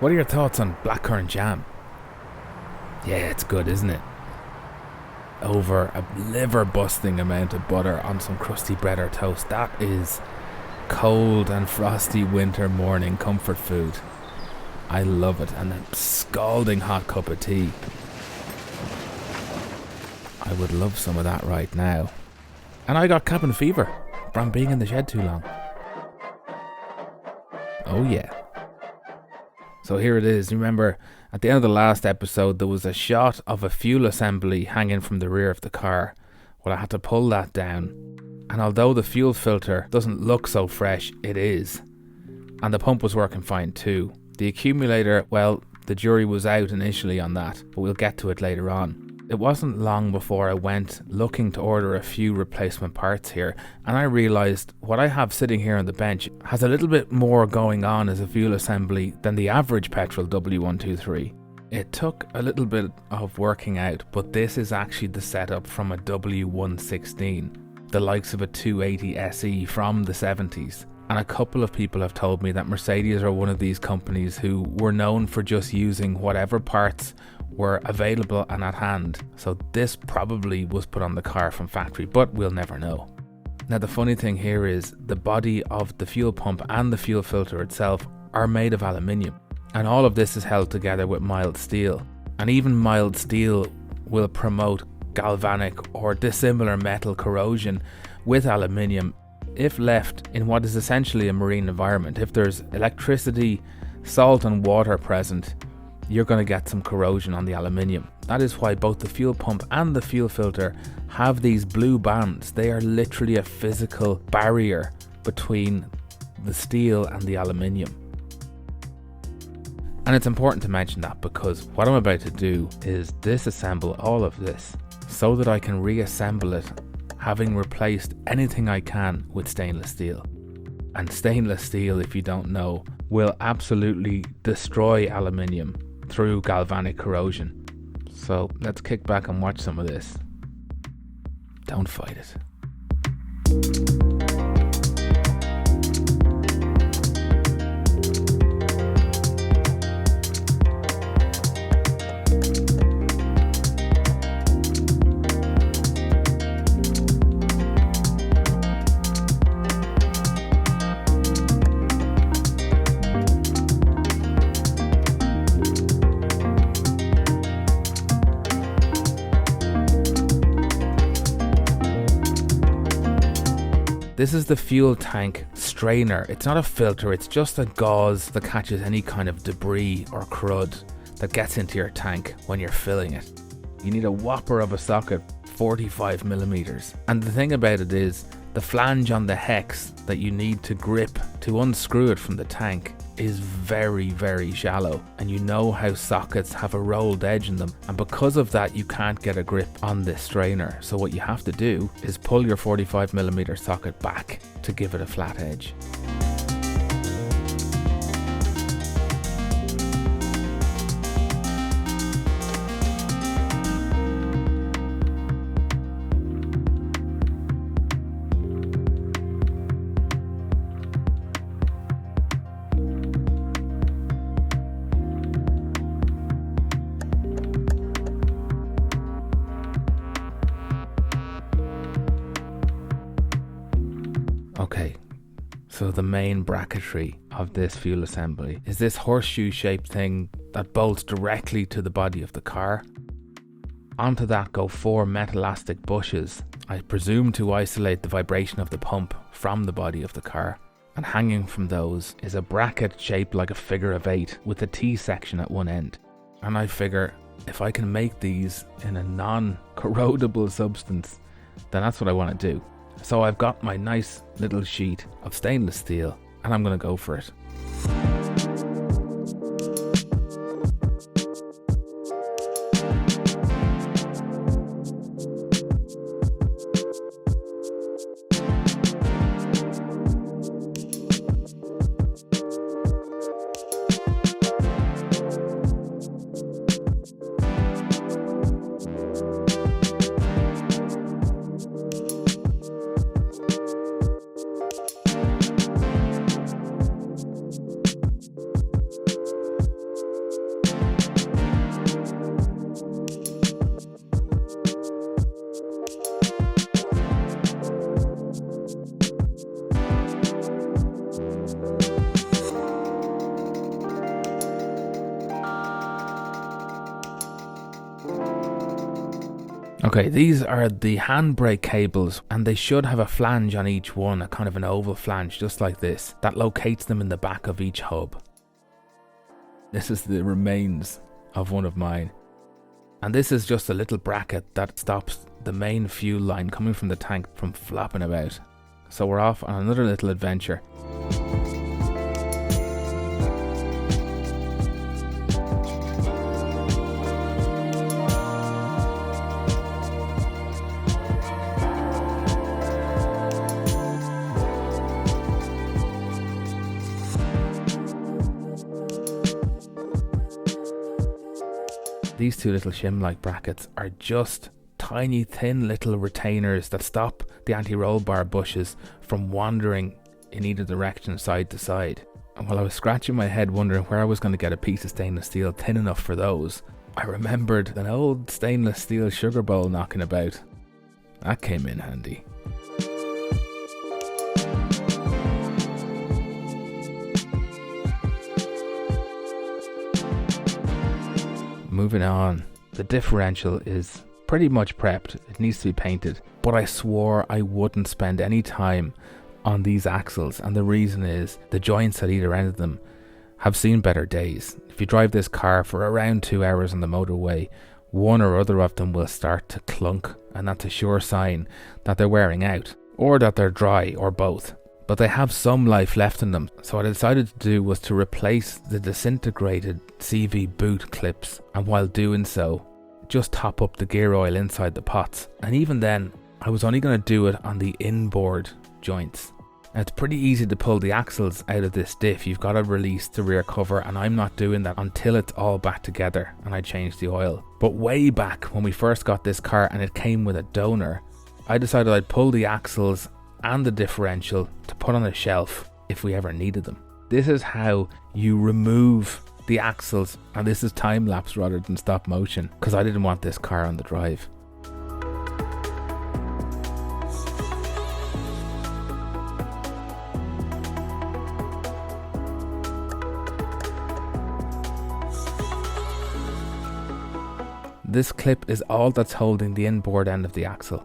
What are your thoughts on blackcurrant jam? Yeah, it's good, isn't it? Over a liver-busting amount of butter on some crusty bread or toast. That is cold and frosty winter morning comfort food. I love it. And a scalding hot cup of tea. I would love some of that right now. And I got cabin fever from being in the shed too long. Oh yeah. So here it is. Remember, at the end of the last episode, there was a shot of a fuel assembly hanging from the rear of the car. Well, I had to pull that down. And although the fuel filter doesn't look so fresh, it is. And the pump was working fine too. The accumulator, well, the jury was out initially on that, but we'll get to it later on. It wasn't long before I went looking to order a few replacement parts here, and I realised what I have sitting here on the bench has a little bit more going on as a fuel assembly than the average petrol W123. It took a little bit of working out, but this is actually the setup from a W116, the likes of a 280 SE from the 70s. And a couple of people have told me that Mercedes are one of these companies who were known for just using whatever parts were available and at hand. So this probably was put on the car from factory, but we'll never know. Now the funny thing here is the body of the fuel pump and the fuel filter itself are made of aluminium. And all of this is held together with mild steel. And even mild steel will promote galvanic or dissimilar metal corrosion with aluminium if left in what is essentially a marine environment. If there's electricity, salt and water present, you're going to get some corrosion on the aluminium. That is why both the fuel pump and the fuel filter have these blue bands. They are literally a physical barrier between the steel and the aluminium. And it's important to mention that because what I'm about to do is disassemble all of this so that I can reassemble it, having replaced anything I can with stainless steel. And stainless steel, if you don't know, will absolutely destroy aluminium through galvanic corrosion. So let's kick back and watch some of this. Don't fight it. This is the fuel tank strainer. It's not a filter, it's just a gauze that catches any kind of debris or crud that gets into your tank when you're filling it. You need a whopper of a socket, 45mm. And the thing about it is, the flange on the hex that you need to grip to unscrew it from the tank is very, very shallow, and you know how sockets have a rolled edge in them, and because of that you can't get a grip on this strainer. So what you have to do is pull your 45mm socket back to give it a flat edge. Okay, so the main bracketry of this fuel assembly is this horseshoe shaped thing that bolts directly to the body of the car. Onto that go 4 metalastic bushes, I presume to isolate the vibration of the pump from the body of the car. And hanging from those is a bracket shaped like a figure of 8 with a T section at one end. And I figure if I can make these in a non-corrodable substance, then that's what I want to do. So I've got my nice little sheet of stainless steel and I'm going to go for it. Okay, these are the handbrake cables, and they should have a flange on each one, a kind of an oval flange just like this, that locates them in the back of each hub. This is the remains of one of mine. And this is just a little bracket that stops the main fuel line coming from the tank from flopping about. So we're off on another little adventure. These two little shim-like brackets are just tiny thin little retainers that stop the anti-roll bar bushes from wandering in either direction side to side. And while I was scratching my head wondering where I was going to get a piece of stainless steel thin enough for those, I remembered an old stainless steel sugar bowl knocking about. That came in handy. Moving on, the differential is pretty much prepped. It needs to be painted, but I swore I wouldn't spend any time on these axles, and the reason is the joints at either end of them have seen better days. If you drive this car for around 2 hours on the motorway, one or other of them will start to clunk, and that's a sure sign that they're wearing out, or that they're dry, or both. But they have some life left in them, so what I decided to do was to replace the disintegrated CV boot clips, and while doing so, just top up the gear oil inside the pots. And even then, I was only going to do it on the inboard joints. Now, it's pretty easy to pull the axles out of this diff. You've got to release the rear cover, and I'm not doing that until it's all back together and I change the oil. But way back when we first got this car and it came with a donor, I decided I'd pull the axles and the differential to put on a shelf if we ever needed them. This is how you remove the axles, and this is time lapse rather than stop motion, because I didn't want this car on the drive. This clip is all that's holding the inboard end of the axle,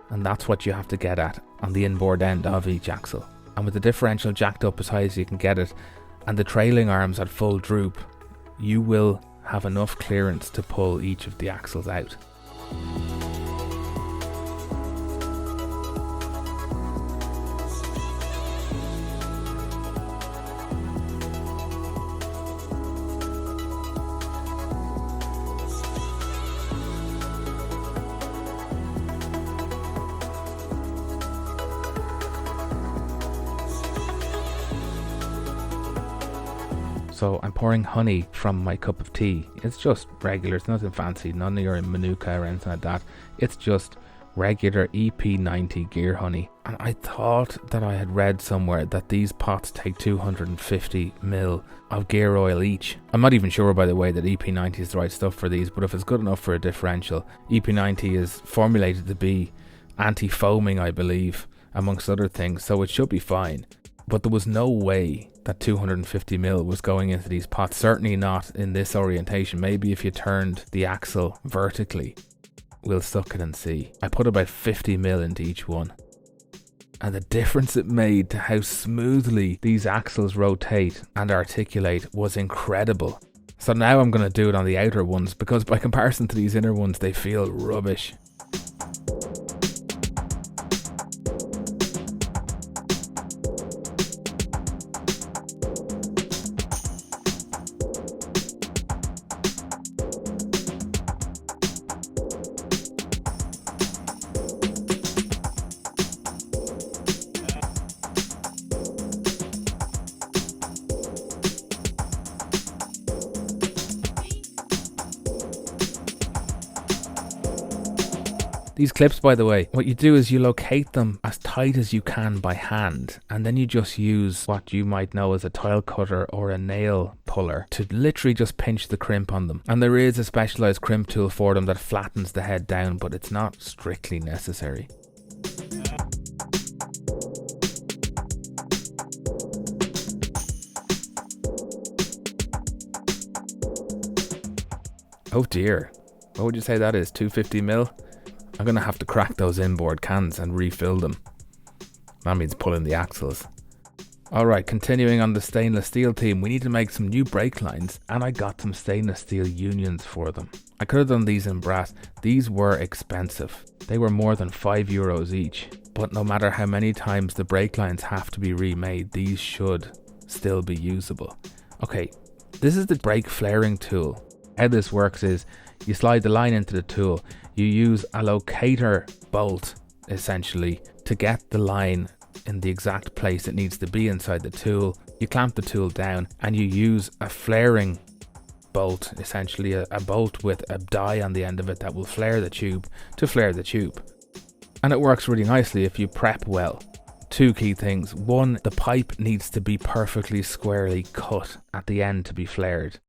and that's what you have to get at on the inboard end of each axle. And with the differential jacked up as high as you can get it, and the trailing arms at full droop, you will have enough clearance to pull each of the axles out. So I'm pouring honey from my cup of tea. It's just regular, it's nothing fancy, none of your Manuka or anything like that. It's just regular EP90 gear honey. And I thought that I had read somewhere that these pots take 250 ml of gear oil each. I'm not even sure, by the way, that EP90 is the right stuff for these, but if it's good enough for a differential, EP90 is formulated to be anti-foaming, I believe, amongst other things, so it should be fine. But there was no way that 250 ml was going into these pots, certainly not in this orientation. Maybe if you turned the axle vertically. We'll suck it and see. I put about 50 ml into each one, and the difference it made to how smoothly these axles rotate and articulate was incredible. So now I'm going to do it on the outer ones, because by comparison to these inner ones, they feel rubbish. These clips, by the way, what you do is you locate them as tight as you can by hand, and then you just use what you might know as a tile cutter or a nail puller to literally just pinch the crimp on them. And there is a specialized crimp tool for them that flattens the head down, but it's not strictly necessary. Oh dear, what would you say that is, 250 ml? I'm going to have to crack those inboard cans and refill them. That means pulling the axles. Alright, continuing on the stainless steel theme, we need to make some new brake lines, and I got some stainless steel unions for them. I could have done these in brass. These were expensive. They were more than €5 each. But no matter how many times the brake lines have to be remade, these should still be usable. Okay, this is the brake flaring tool. How this works is you slide the line into the tool. You use a locator bolt, essentially, to get the line in the exact place it needs to be inside the tool. You clamp the tool down and you use a flaring bolt, essentially a bolt with a die on the end of it that will flare the tube to flare the tube. And it works really nicely if you prep well. Two key things. One, the pipe needs to be perfectly squarely cut at the end to be flared.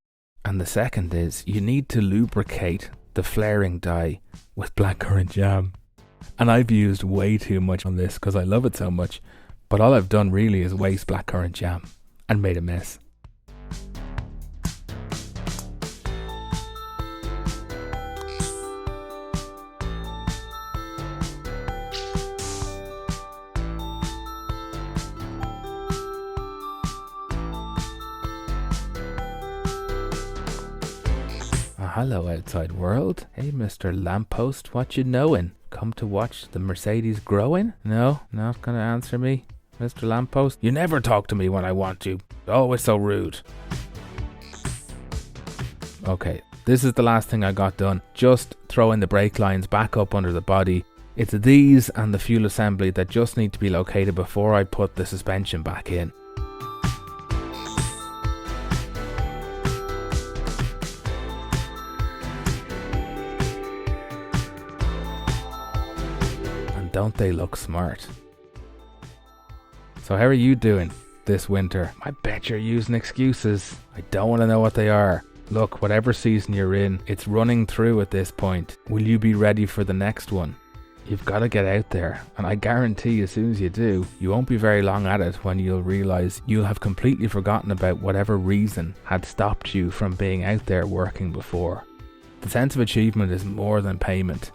And the second is you need to lubricate the flaring die with blackcurrant jam. And I've used way too much on this because I love it so much, but all I've done really is waste blackcurrant jam and made a mess. Hello outside world. Hey Mr. Lamppost, what you knowin'? Come to watch the Mercedes growing? No, not gonna answer me, Mr. Lamppost. You never talk to me when I want to. Always so rude. Okay, this is the last thing I got done. Just throwing the brake lines back up under the body. It's these and the fuel assembly that just need to be located before I put the suspension back in. Don't they look smart? So how are you doing this winter? I bet you're using excuses. I don't want to know what they are. Look, whatever season you're in, it's running through at this point. Will you be ready for the next one? You've got to get out there, and I guarantee as soon as you do, you won't be very long at it when you'll realize you'll have completely forgotten about whatever reason had stopped you from being out there working before. The sense of achievement is more than payment.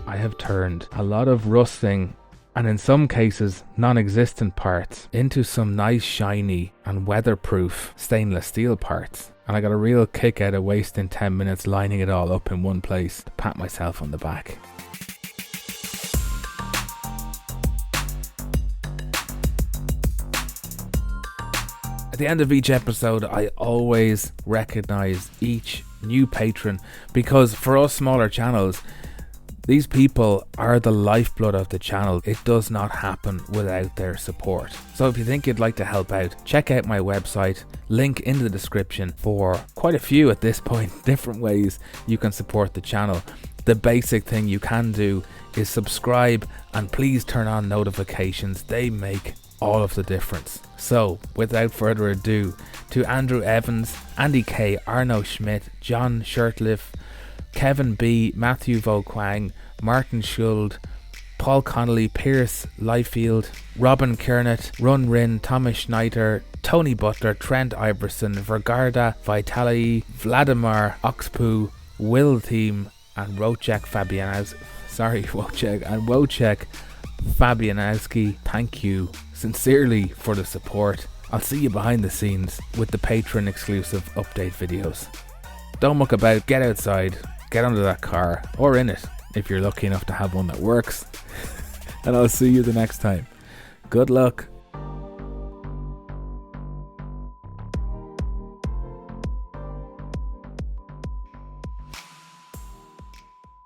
I have turned a lot of rusting and in some cases non-existent parts into some nice shiny and weatherproof stainless steel parts, and I got a real kick out of wasting 10 minutes lining it all up in one place to pat myself on the back. At the end of each episode, I always recognize each new patron, because for us smaller channels, these people are the lifeblood of the channel. It does not happen without their support. So if you think you'd like to help out, check out my website, link in the description for quite a few at this point, different ways you can support the channel. The basic thing you can do is subscribe and please turn on notifications. They make all of the difference. So without further ado, to Andrew Evans, Andy K, Arno Schmidt, John Shirtliff, Kevin B, Matthew Voquang, Martin Schuld, Paul Connolly, Pierce Liefeld, Robin Kernett, Run Rin, Thomas Schneider, Tony Butler, Trent Iverson, Vergarda, Vitali, Vladimir Oxpu, Will Team, and Wojciech Fabianowski. Thank you sincerely for the support. I'll see you behind the scenes with the Patreon exclusive update videos. Don't muck about, get outside, get under that car, or in it if you're lucky enough to have one that works. And I'll see you the next time. Good luck.